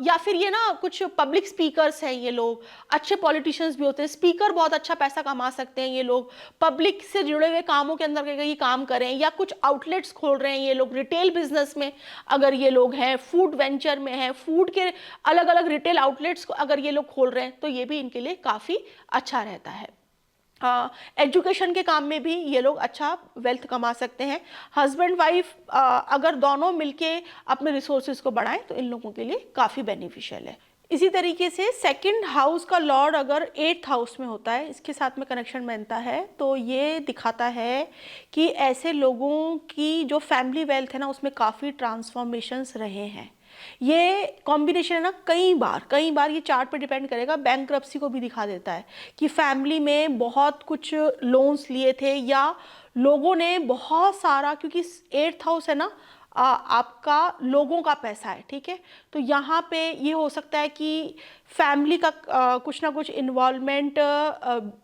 या फिर ये ना कुछ पब्लिक स्पीकर्स हैं, ये लोग अच्छे पॉलिटिशियंस भी होते हैं, स्पीकर बहुत अच्छा पैसा कमा सकते हैं। ये लोग पब्लिक से जुड़े हुए कामों के अंदर ये काम करें, या कुछ आउटलेट्स खोल रहे हैं ये लोग रिटेल बिजनेस में, अगर ये लोग हैं फूड वेंचर में हैं, फूड के अलग अलग रिटेल आउटलेट्स को अगर ये लोग खोल रहे हैं, तो ये भी इनके लिए काफ़ी अच्छा रहता है। एजुकेशन के काम में भी ये लोग अच्छा वेल्थ कमा सकते हैं। हस्बैंड वाइफ अगर दोनों मिलके अपने रिसोर्सेज को बढ़ाएं तो इन लोगों के लिए काफ़ी बेनिफिशियल है। इसी तरीके से सेकंड हाउस का लॉर्ड अगर 8th हाउस में होता है, इसके साथ में कनेक्शन बनता है, तो ये दिखाता है कि ऐसे लोगों की जो फैमिली वेल्थ है ना उसमें काफ़ी ट्रांसफॉर्मेशंस रहे हैं। ये कॉम्बिनेशन है ना कई बार ये चार्ट पे डिपेंड करेगा, बैंकरप्सी को भी दिखा देता है कि फैमिली में बहुत कुछ लोन्स लिए थे या लोगों ने बहुत सारा, क्योंकि 8th हाउस है ना आपका लोगों का पैसा है, ठीक है। तो यहाँ पे ये हो सकता है कि फैमिली का कुछ ना कुछ इन्वॉल्वमेंट,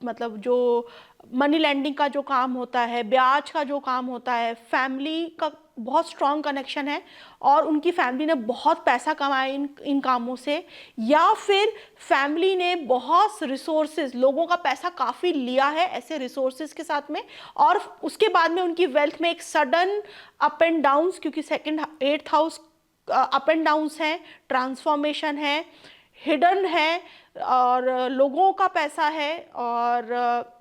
मतलब जो मनी लैंडिंग का जो काम होता है, ब्याज का जो काम होता है, फैमिली का बहुत स्ट्रॉन्ग कनेक्शन है और उनकी फैमिली ने बहुत पैसा कमाया इन कामों से, या फिर फैमिली ने बहुत रिसोर्सेज, लोगों का पैसा काफ़ी लिया है ऐसे रिसोर्सेज के साथ में, और उसके बाद में उनकी वेल्थ में एक सडन अप एंड डाउन्स, क्योंकि second 8th house up and downs हैं, ट्रांसफॉर्मेशन है, हिडन है, और लोगों का पैसा है, और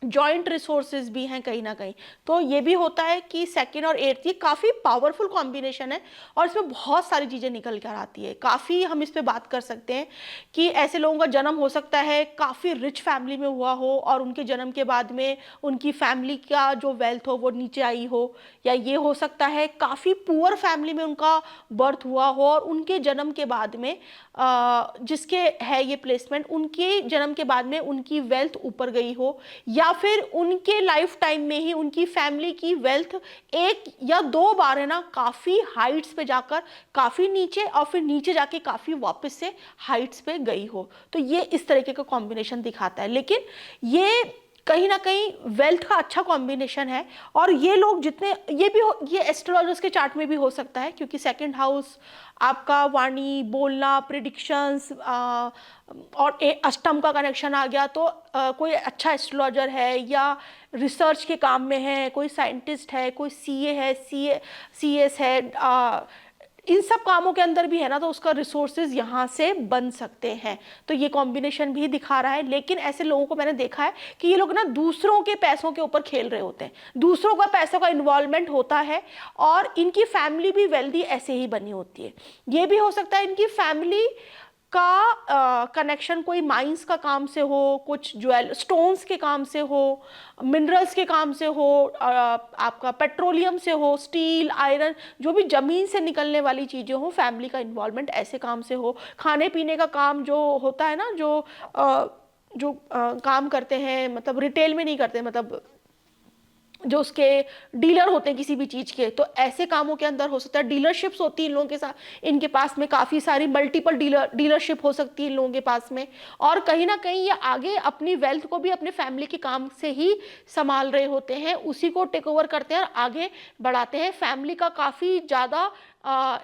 जॉइंट रिसोर्सेज भी हैं कहीं ना कहीं। तो ये भी होता है कि सेकंड और 8th ये काफ़ी पावरफुल कॉम्बिनेशन है और इसमें बहुत सारी चीज़ें निकल कर आती है। काफ़ी हम इस पे बात कर सकते हैं कि ऐसे लोगों का जन्म हो सकता है काफ़ी रिच फैमिली में हुआ हो और उनके जन्म के बाद में उनकी फैमिली का जो वेल्थ हो वो नीचे आई हो, या ये हो सकता है काफ़ी पुअर फैमिली में उनका बर्थ हुआ हो और उनके जन्म के बाद में जिसके है ये प्लेसमेंट, उनके जन्म के बाद में उनकी वेल्थ ऊपर गई हो, या फिर उनके लाइफ टाइम में ही उनकी फैमिली की वेल्थ एक या दो बार है ना काफ़ी हाइट्स पे जाकर काफ़ी नीचे और फिर नीचे जाके काफ़ी वापस से हाइट्स पे गई हो। तो ये इस तरीके का कॉम्बिनेशन दिखाता है, लेकिन ये कहीं ना कहीं वेल्थ का अच्छा कॉम्बिनेशन है। और ये लोग जितने ये एस्ट्रोलॉजर्स के चार्ट में भी हो सकता है, क्योंकि सेकंड हाउस आपका वाणी, बोलना, प्रिडिक्शंस, और अष्टम का कनेक्शन आ गया तो कोई अच्छा एस्ट्रोलॉजर है या रिसर्च के काम में है, कोई साइंटिस्ट है, कोई सीए है, सीएस है, इन सब कामों के अंदर भी है ना, तो उसका रिसोर्सेज यहाँ से बन सकते हैं। तो ये कॉम्बिनेशन भी दिखा रहा है। लेकिन ऐसे लोगों को मैंने देखा है कि ये लोग ना दूसरों के पैसों के ऊपर खेल रहे होते हैं, दूसरों का पैसों का इन्वॉल्वमेंट होता है और इनकी फैमिली भी वेल्दी ऐसे ही बनी होती है। ये भी हो सकता है इनकी फैमिली का कनेक्शन कोई माइंस का काम से हो, कुछ ज्वेल स्टोन्स के काम से हो, मिनरल्स के काम से हो, आपका पेट्रोलियम से हो, स्टील, आयरन, जो भी ज़मीन से निकलने वाली चीज़ें हो, फैमिली का इन्वॉल्वमेंट ऐसे काम से हो। खाने पीने का काम जो होता है ना, जो काम करते हैं, मतलब रिटेल में नहीं करते, मतलब जो उसके डीलर होते हैं किसी भी चीज़ के, तो ऐसे कामों के अंदर हो सकता है। डीलरशिप्स होती है इन लोगों के साथ, इनके पास में काफ़ी सारी मल्टीपल डीलरशिप हो सकती है इन लोगों के पास में, और कहीं ना कहीं ये आगे अपनी वेल्थ को भी अपने फैमिली के काम से ही संभाल रहे होते हैं, उसी को टेक ओवर करते हैं और आगे बढ़ाते हैं। फैमिली का काफ़ी ज़्यादा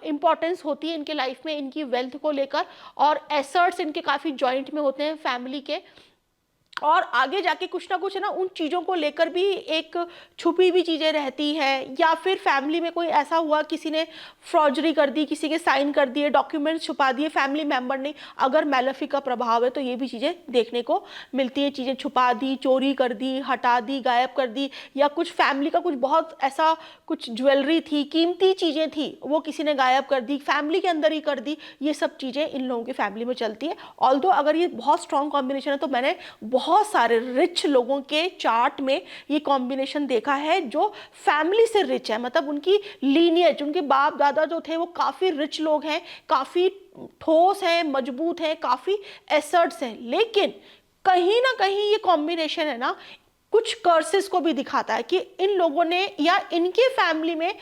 इम्पॉर्टेंस होती है इनके लाइफ में इनकी वेल्थ को लेकर, और एसेट्स इनके काफ़ी जॉइंट में होते हैं फैमिली के, और आगे जाके कुछ ना कुछ है ना उन चीज़ों को लेकर भी एक छुपी हुई चीज़ें रहती हैं, या फिर फैमिली में कोई ऐसा हुआ किसी ने फ्रॉडरी कर दी, किसी के साइन कर दिए, डॉक्यूमेंट्स छुपा दिए, फैमिली मेंबर ने, अगर मैलेफिक का प्रभाव है तो ये भी चीज़ें देखने को मिलती है। चीज़ें छुपा दी, चोरी कर दी, हटा दी, गायब कर दी, या कुछ फैमिली का कुछ बहुत ऐसा कुछ ज्वेलरी थी, कीमती चीज़ें थी, वो किसी ने गायब कर दी, फैमिली के अंदर ही कर दी। ये सब चीज़ें इन लोगों की फैमिली में चलती है। ऑल्दो अगर ये बहुत स्ट्रॉन्ग कॉम्बिनेशन है, तो मैंने बहुत सारे रिच लोगों के चार्ट में ये कॉम्बिनेशन देखा है जो फैमिली से रिच है, मतलब उनकी लीनियज, उनके बाप दादा जो थे वो काफ़ी रिच लोग हैं, काफ़ी ठोस हैं, मजबूत हैं, काफ़ी एसेट्स हैं। लेकिन कहीं ना कहीं ये कॉम्बिनेशन है ना कुछ कर्सेस को भी दिखाता है कि इन लोगों ने या इनके फैमिली में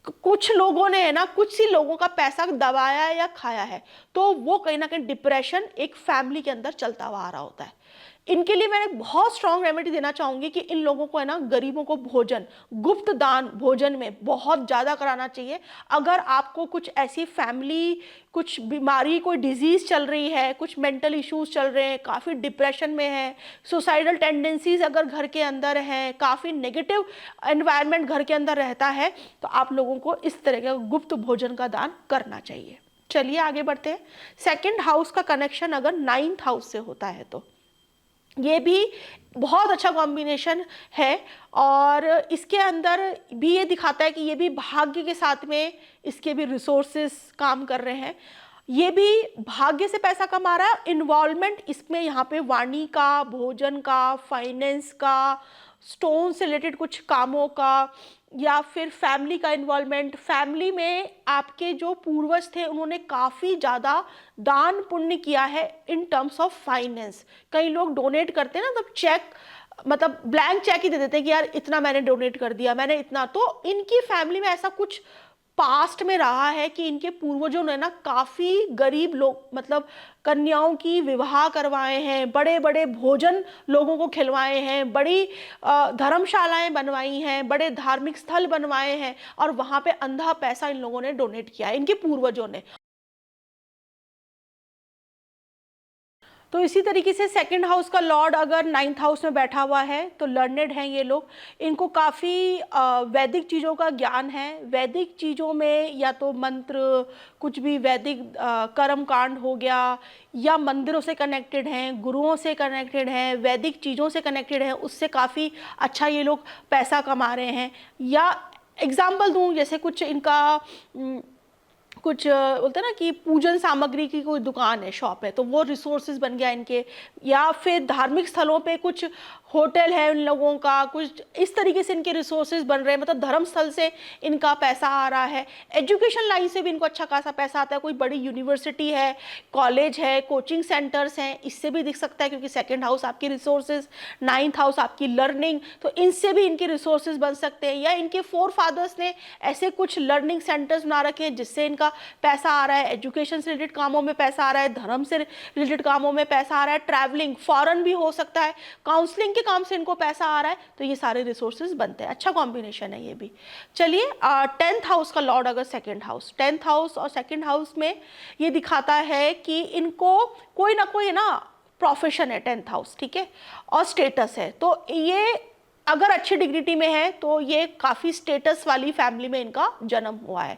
कुछ लोगों ने है ना कुछ सी लोगों का पैसा दबाया या खाया है, तो वो कहीं ना कहीं डिप्रेशन एक फैमिली के अंदर चलता हुआ आ रहा होता है। इनके लिए मैंने बहुत स्ट्रॉन्ग रेमेडी देना चाहूंगी कि इन लोगों को है ना गरीबों को भोजन, गुप्त दान भोजन में बहुत ज़्यादा कराना चाहिए। अगर आपको कुछ ऐसी फैमिली, कुछ बीमारी, कोई डिजीज़ चल रही है, कुछ मेंटल इश्यूज चल रहे हैं, काफ़ी डिप्रेशन में है, सुसाइडल टेंडेंसीज अगर घर के अंदर हैं, काफ़ी नेगेटिव एनवायरनमेंट घर के अंदर रहता है, तो आप लोगों को इस तरह का गुप्त भोजन का दान करना चाहिए। चलिए आगे बढ़ते हैं। सेकंड हाउस का कनेक्शन अगर 9th हाउस से होता है तो ये भी बहुत अच्छा कॉम्बिनेशन है। और इसके अंदर भी ये दिखाता है कि ये भी भाग्य के साथ में इसके भी रिसोर्सेस काम कर रहे हैं। ये भी भाग्य से पैसा कमा रहा है। इन्वॉल्वमेंट इसमें यहाँ पे वाणी का, भोजन का, फाइनेंस का, स्टोन से रिलेटेड कुछ कामों का, या फिर फैमिली का इन्वॉल्वमेंट। फैमिली में आपके जो पूर्वज थे उन्होंने काफ़ी ज़्यादा दान पुण्य किया है इन टर्म्स ऑफ फाइनेंस। कई लोग डोनेट करते हैं ना, तब चेक मतलब ब्लैंक चेक ही दे देते हैं कि यार इतना मैंने डोनेट कर दिया, मैंने इतना। तो इनकी फैमिली में ऐसा कुछ पास्ट में रहा है कि इनके पूर्वजों ने ना काफ़ी गरीब लोग मतलब कन्याओं की विवाह करवाए हैं, बड़े बड़े भोजन लोगों को खिलवाए हैं, बड़ी धर्मशालाएं बनवाई हैं, बड़े धार्मिक स्थल बनवाए हैं, और वहाँ पे अंधा पैसा इन लोगों ने डोनेट किया है, इनके पूर्वजों ने। तो इसी तरीके से सेकंड हाउस का लॉर्ड अगर नाइन्थ हाउस में बैठा हुआ है तो लर्नेड हैं ये लोग। इनको काफ़ी वैदिक चीज़ों का ज्ञान है। वैदिक चीज़ों में या तो मंत्र, कुछ भी वैदिक कर्म कांड हो गया, या मंदिरों से कनेक्टेड हैं, गुरुओं से कनेक्टेड हैं, वैदिक चीज़ों से कनेक्टेड हैं, उससे काफ़ी अच्छा ये लोग पैसा कमा रहे हैं। या एग्जाम्पल दूँ, जैसे कुछ इनका कुछ बोलते हैं ना कि पूजन सामग्री की कोई दुकान है, शॉप है, तो वो रिसोर्सेज बन गया इनके। या फिर धार्मिक स्थलों पे कुछ होटल है उन लोगों का, कुछ इस तरीके से इनके रिसोर्सेज बन रहे हैं, मतलब धर्म स्थल से इनका पैसा आ रहा है। एजुकेशन लाइन से भी इनको अच्छा खासा पैसा आता है। कोई बड़ी यूनिवर्सिटी है, कॉलेज है, कोचिंग सेंटर्स हैं, इससे भी दिख सकता है, क्योंकि सेकेंड हाउस आपकी रिसोर्सेज, नाइन्थ हाउस आपकी लर्निंग, तो इनसे भी इनके रिसोर्सेज बन सकते हैं। या इनके फोर फादर्स ने ऐसे कुछ लर्निंग सेंटर्स बना रखे हैं जिससे इनका पैसा आ रहा है। एजुकेशन से रिलेटेड कामों में पैसा आ रहा है, धर्म से रिलेटेड कामों में पैसा आ रहा है, ट्रैवलिंग, फॉरेन भी हो सकता है, काउंसलिंग के काम से इनको पैसा आ रहा है। तो ये सारे रिसोर्सेज बनते हैं। अच्छा कॉम्बिनेशन है ये भी। चलिए, 10th हाउस का लॉर्ड अगर सेकंड हाउस, 10th हाउस और सेकंड हाउस में ये दिखाता है कि इनको कोई ना कोई ना प्रोफेशन है 10th हाउस, ठीक है, और स्टेटस है। तो ये अगर अच्छी डिग्निटी में है तो ये काफ़ी स्टेटस वाली फैमिली में इनका जन्म हुआ है।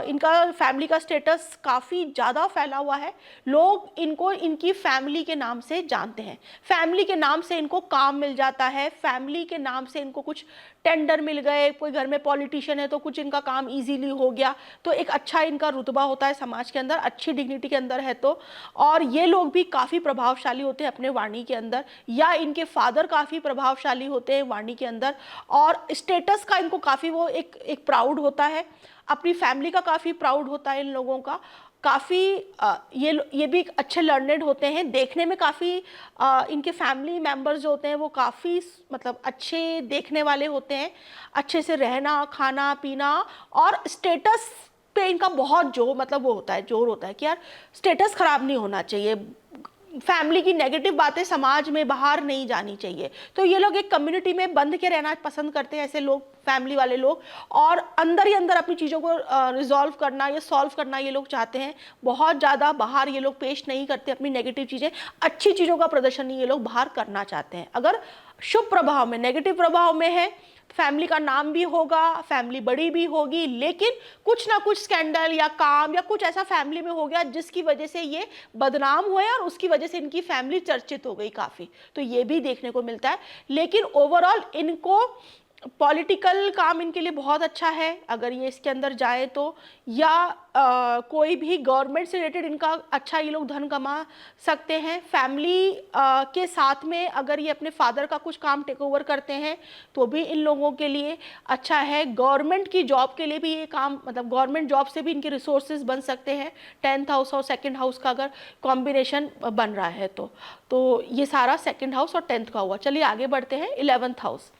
इनका फैमिली का स्टेटस काफ़ी ज़्यादा फैला हुआ है। लोग इनको इनकी फैमिली के नाम से जानते हैं। फैमिली के नाम से इनको काम मिल जाता है, फैमिली के नाम से इनको कुछ टेंडर मिल गए, कोई घर में पॉलिटिशियन है तो कुछ इनका काम इजीली हो गया। तो एक अच्छा इनका रुतबा होता है समाज के अंदर, अच्छी डिग्निटी के अंदर है तो। और ये लोग भी काफ़ी प्रभावशाली होते हैं अपने वाणी के अंदर, या इनके फादर काफ़ी प्रभावशाली होते हैं वाणी के अंदर। और स्टेटस का इनको काफ़ी वो एक प्राउड होता है, अपनी फैमिली का काफ़ी प्राउड होता है इन लोगों का। काफ़ी ये भी अच्छे लर्नेड होते हैं, देखने में काफ़ी इनके फैमिली मेंबर्स जो होते हैं वो काफ़ी मतलब अच्छे देखने वाले होते हैं, अच्छे से रहना, खाना पीना, और स्टेटस पे इनका बहुत जो मतलब वो होता है, जोर होता है कि यार स्टेटस खराब नहीं होना चाहिए, फैमिली की नेगेटिव बातें समाज में बाहर नहीं जानी चाहिए। तो ये लोग एक कम्युनिटी में बंध के रहना पसंद करते हैं, ऐसे लोग, फैमिली वाले लोग, और अंदर ही अंदर अपनी चीज़ों को रिजॉल्व करना या सॉल्व करना ये लोग चाहते हैं। बहुत ज़्यादा बाहर ये लोग पेश नहीं करते अपनी नेगेटिव चीज़ें, अच्छी चीज़ों का प्रदर्शन ये लोग बाहर करना चाहते हैं। अगर शुभ प्रभाव में, नेगेटिव प्रभाव में है, फैमिली का नाम भी होगा, फैमिली बड़ी भी होगी, लेकिन कुछ ना कुछ स्कैंडल या काम या कुछ ऐसा फैमिली में हो गया जिसकी वजह से ये बदनाम हुए और उसकी वजह से इनकी फैमिली चर्चित हो गई काफ़ी। तो ये भी देखने को मिलता है। लेकिन ओवरऑल इनको पॉलिटिकल काम इनके लिए बहुत अच्छा है अगर ये इसके अंदर जाए तो, या कोई भी गवर्नमेंट से रिलेटेड इनका अच्छा ये लोग धन कमा सकते हैं। फैमिली के साथ में अगर ये अपने फादर का कुछ काम टेक ओवर करते हैं तो भी इन लोगों के लिए अच्छा है। गवर्नमेंट की जॉब के लिए भी ये काम, मतलब गवर्नमेंट जॉब से भी इनके रिसोर्सेज बन सकते हैं 10th हाउस और सेकंड हाउस का अगर कॉम्बिनेशन बन रहा है तो ये सारा सेकंड हाउस और 10th का हुआ। चलिए आगे बढ़ते हैं 11th हाउस।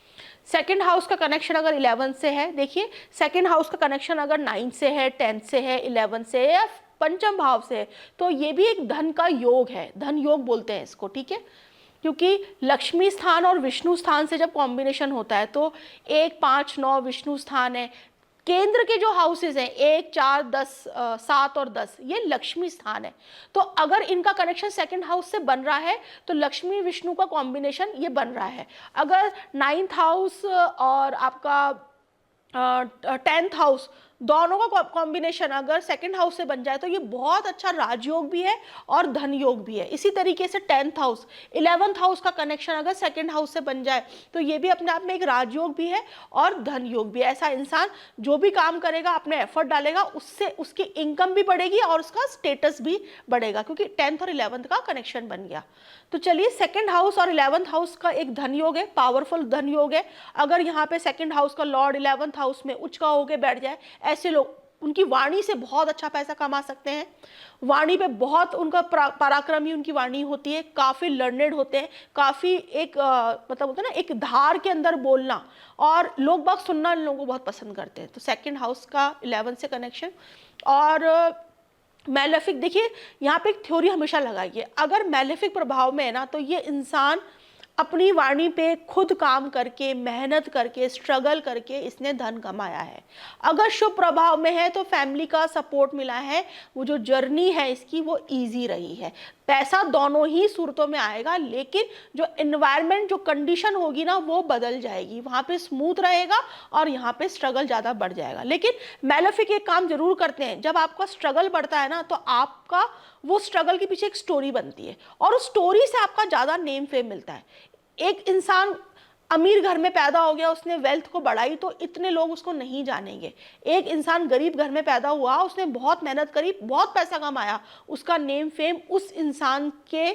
सेकेंड हाउस का कनेक्शन अगर 11 से है, देखिए सेकेंड हाउस का कनेक्शन अगर 9 से है, 10 से है, 11 से है, या पंचम भाव से है, तो ये भी एक धन का योग है, धन योग बोलते हैं इसको, ठीक है। क्योंकि लक्ष्मी स्थान और विष्णु स्थान से जब कॉम्बिनेशन होता है तो 1, 5, 9 विष्णु स्थान है। केंद्र के जो हाउसेज हैं 1, 4, 10, 7 और 10, ये लक्ष्मी स्थान है। तो अगर इनका कनेक्शन सेकंड हाउस से बन रहा है तो लक्ष्मी विष्णु का कॉम्बिनेशन ये बन रहा है। अगर 9th हाउस और आपका 10th हाउस दोनों का कॉम्बिनेशन अगर सेकंड हाउस से बन जाए तो ये बहुत अच्छा राजयोग भी है और धन योग भी है। इसी तरीके से 10th हाउस 11th हाउस का कनेक्शन अगर सेकंड हाउस से बन जाए तो ये भी अपने आप में एक राजयोग भी है और धन योग भी है। ऐसा इंसान जो भी काम करेगा, अपने एफर्ट डालेगा, उससे उसकी इनकम भी बढ़ेगी और उसका स्टेटस भी बढ़ेगा, क्योंकि 10th और 11th का कनेक्शन बन गया। तो चलिए, सेकंड हाउस और 11th हाउस का एक धन योग है, पावरफुल धन योग है। अगर यहाँ पे सेकंड हाउस का लॉर्ड 11th हाउस में उच्च का होके बैठ जाए, ऐसे लोग उनकी वाणी से बहुत अच्छा पैसा कमा सकते हैं। वाणी पे बहुत उनका पराक्रमी उनकी वाणी होती है, काफ़ी लर्नेड होते हैं, काफ़ी एक मतलब होता है ना, एक धार के अंदर बोलना, और लोग बाग सुनना इन लोगों को बहुत पसंद करते हैं। तो सेकंड हाउस का 11th से कनेक्शन। और मैलेफिक, देखिए यहाँ पे एक थ्योरी हमेशा लगाइए, अगर मैलेफिक प्रभाव में है ना तो ये इंसान अपनी वाणी पे खुद काम करके, मेहनत करके, स्ट्रगल करके इसने धन कमाया है। अगर शुभ प्रभाव में है तो फैमिली का सपोर्ट मिला है, वो जो जर्नी है इसकी वो इजी रही है। पैसा दोनों ही सूरतों में आएगा, लेकिन जो एनवायरनमेंट, जो कंडीशन होगी ना वो बदल जाएगी, वहाँ पे स्मूथ रहेगा और यहाँ पे स्ट्रगल ज़्यादा बढ़ जाएगा। लेकिन मैलेफिक एक काम जरूर करते हैं, जब आपका स्ट्रगल बढ़ता है ना तो आपका वो स्ट्रगल के पीछे एक स्टोरी बनती है और उस स्टोरी से आपका ज़्यादा नेम फेम मिलता है। एक इंसान अमीर घर में पैदा हो गया, उसने वेल्थ को बढ़ाई तो इतने लोग उसको नहीं जानेंगे। एक इंसान गरीब घर में पैदा हुआ, उसने बहुत मेहनत करी, बहुत पैसा कमाया, उसका नेम फेम उस इंसान के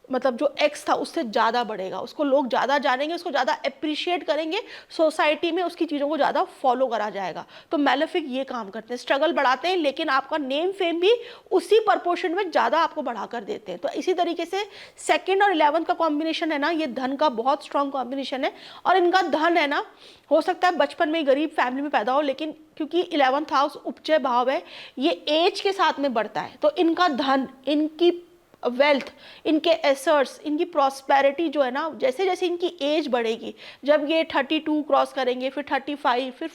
मतलब जो एक्स था उससे ज़्यादा बढ़ेगा, उसको लोग ज़्यादा जानेंगे, उसको ज़्यादा अप्रिशिएट करेंगे, सोसाइटी में उसकी चीज़ों को ज़्यादा फॉलो करा जाएगा। तो मैलेफिक ये काम करते हैं, स्ट्रगल बढ़ाते हैं, लेकिन आपका नेम फेम भी उसी प्रपोर्शन में ज़्यादा आपको बढ़ा कर देते हैं। तो इसी तरीके से सेकेंड और 11th का कॉम्बिनेशन है ना, ये धन का बहुत स्ट्रॉन्ग कॉम्बिनेशन है। और इनका धन है ना, हो सकता है बचपन में गरीब फैमिली में पैदा हो, लेकिन क्योंकि 11th हाउस उपचय भाव है, ये एज के साथ में बढ़ता है, तो इनका धन, इनकी वेल्थ, इनके एसेट्स, इनकी प्रॉस्पेरिटी जो है ना, जैसे जैसे इनकी एज बढ़ेगी, जब ये 32 क्रॉस करेंगे, फिर 35, फिर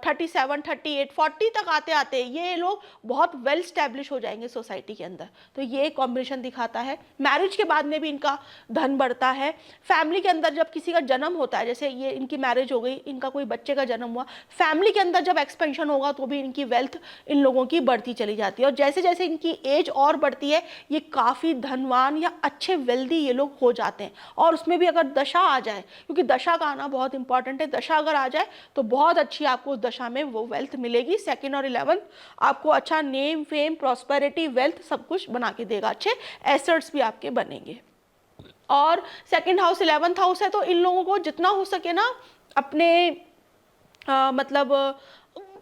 37, 38, 40 तक आते आते ये लोग बहुत वेल स्टैब्लिश हो जाएंगे सोसाइटी के अंदर। तो ये कॉम्बिनेशन दिखाता है। मैरिज के बाद में भी इनका धन बढ़ता है। फैमिली के अंदर जब किसी का जन्म होता है, जैसे ये इनकी मैरिज हो गई, इनका कोई बच्चे का जन्म हुआ, फैमिली के अंदर जब एक्सपेंशन होगा तो भी इनकी वेल्थ इन लोगों की बढ़ती चली जाती है। और जैसे जैसे इनकी एज और बढ़ती है, ये काफ़ी धनवान या अच्छे वेल्दी ये लोग हो जाते हैं। और उसमें भी अगर दशा आ जाए, क्योंकि दशा का आना बहुत इंपॉर्टेंट है, दशा अगर आ जाए तो बहुत अच्छी आपको उस दशा में वो वेल्थ मिलेगी। सेकंड और 11th आपको अच्छा नेम फेम, प्रॉस्पेरिटी, वेल्थ सब कुछ बना के देगा, अच्छे एसेट्स भी आपके बनेंगे। और सेकंड हाउस 11th हाउस है, तो इन लोगों को जितना हो सके ना अपने मतलब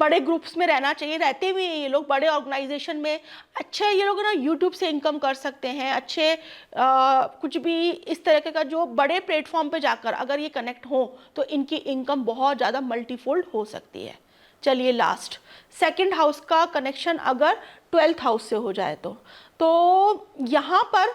बड़े ग्रुप्स में रहना चाहिए। रहते भी हैं ये लोग बड़े ऑर्गेनाइजेशन में, अच्छे ये लोग ना यूट्यूब से इनकम कर सकते हैं, अच्छे कुछ भी इस तरह का जो बड़े प्लेटफॉर्म पे जाकर अगर ये कनेक्ट हो तो इनकी इनकम बहुत ज़्यादा मल्टीफोल्ड हो सकती है। चलिए लास्ट, सेकंड हाउस का कनेक्शन अगर 12th हाउस से हो जाए तो यहाँ पर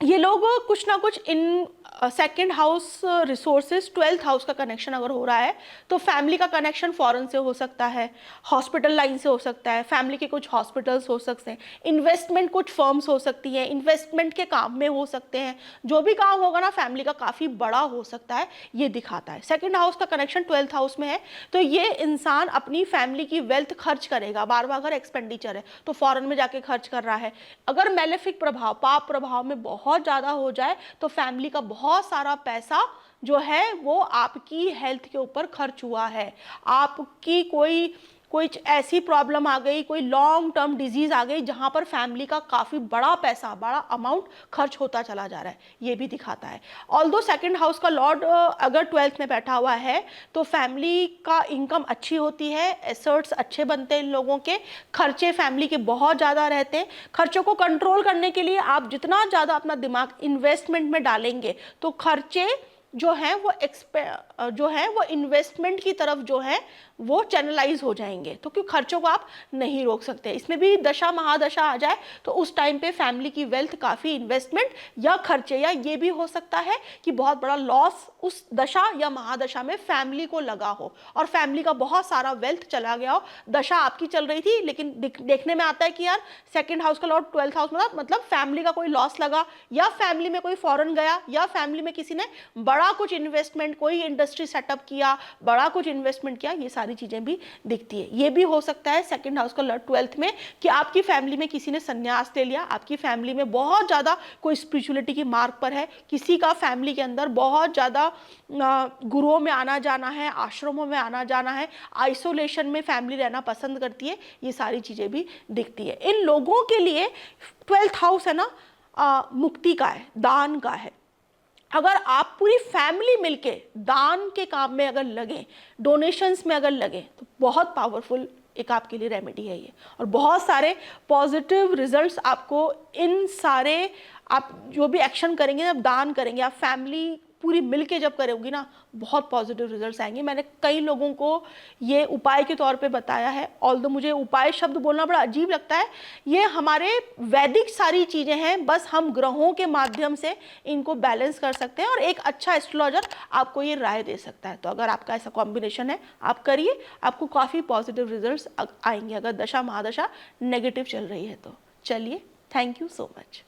ये लोग कुछ ना कुछ in second house resources, 12th house का कनेक्शन अगर हो रहा है तो फैमिली का कनेक्शन फॉरेन से हो सकता है, हॉस्पिटल लाइन से हो सकता है, फैमिली के कुछ हॉस्पिटल्स हो सकते हैं, इन्वेस्टमेंट कुछ फर्म्स हो सकती हैं, इन्वेस्टमेंट के काम में हो सकते हैं। जो भी काम होगा ना फैमिली का काफ़ी बड़ा हो सकता है, ये दिखाता है। सेकेंड हाउस का कनेक्शन 12th हाउस में है तो ये इंसान अपनी फैमिली की वेल्थ खर्च करेगा। बार बार अगर एक्सपेंडिचर है तो फॉरेन में जाके खर्च कर रहा है। अगर मैलेफिक प्रभाव, पाप प्रभाव में बहुत ज़्यादा हो जाए तो फैमिली का बहुत सारा पैसा जो है वो आपकी हेल्थ के ऊपर खर्च हुआ है। आपकी कोई ऐसी प्रॉब्लम आ गई, कोई लॉन्ग टर्म डिजीज आ गई जहां पर फैमिली का काफ़ी बड़ा पैसा, बड़ा अमाउंट खर्च होता चला जा रहा है, ये भी दिखाता है। ऑल्दो सेकंड हाउस का लॉर्ड अगर 12th में बैठा हुआ है तो फैमिली का इनकम अच्छी होती है, एसेट्स अच्छे बनते हैं इन लोगों के, खर्चे फैमिली के बहुत ज़्यादा रहते हैं। खर्चों को कंट्रोल करने के लिए आप जितना ज़्यादा अपना दिमाग इन्वेस्टमेंट में डालेंगे तो खर्चे जो है वो इन्वेस्टमेंट की तरफ जो है वो चैनलाइज हो जाएंगे। तो क्योंकि खर्चों को आप नहीं रोक सकते। इसमें भी दशा महादशा आ जाए तो उस टाइम पे फैमिली की वेल्थ काफ़ी इन्वेस्टमेंट या खर्चे, या ये भी हो सकता है कि बहुत बड़ा लॉस उस दशा या महादशा में फैमिली को लगा हो और फैमिली का बहुत सारा वेल्थ चला गया हो। दशा आपकी चल रही थी लेकिन देखने में आता है कि यार सेकेंड हाउस का लॉर्ड 12th हाउस में, मतलब फैमिली का कोई लॉस लगा, या फैमिली में कोई फॉरेन गया, या फैमिली में किसी ने बड़ा बड़ा कुछ इन्वेस्टमेंट, कोई इंडस्ट्री सेटअप किया, बड़ा कुछ इन्वेस्टमेंट किया, ये सारी चीज़ें भी दिखती है। ये भी हो सकता है सेकंड हाउस का लॉर्ड 12th में कि आपकी फैमिली में किसी ने संन्यास ले लिया, आपकी फैमिली में बहुत ज़्यादा कोई स्पिरिचुअलिटी की मार्ग पर है, किसी का फैमिली के अंदर बहुत ज़्यादा गुरुओं में आना जाना है, आश्रमों में आना जाना है, आइसोलेशन में फैमिली रहना पसंद करती है, ये सारी चीज़ें भी दिखती है। इन लोगों के लिए 12th हाउस है ना, मुक्ति का है, दान का है। अगर आप पूरी फैमिली मिलके दान के काम में अगर लगे, डोनेशंस में अगर लगे, तो बहुत पावरफुल एक आपके लिए रेमेडी है ये, और बहुत सारे पॉजिटिव रिजल्ट्स आपको इन सारे, आप जो भी एक्शन करेंगे, जब दान करेंगे, आप फैमिली पूरी मिलके जब करोगी ना, बहुत पॉजिटिव रिजल्ट्स आएंगे। मैंने कई लोगों को ये उपाय के तौर पे बताया है, ऑल्दो मुझे उपाय शब्द बोलना बड़ा अजीब लगता है, ये हमारे वैदिक सारी चीज़ें हैं, बस हम ग्रहों के माध्यम से इनको बैलेंस कर सकते हैं, और एक अच्छा एस्ट्रोलॉजर आपको ये राय दे सकता है। तो अगर आपका ऐसा कॉम्बिनेशन है, आप करिए, आपको काफ़ी पॉजिटिव रिजल्ट्स आएंगे, अगर दशा महादशा नेगेटिव चल रही है तो। चलिए, थैंक यू सो मच।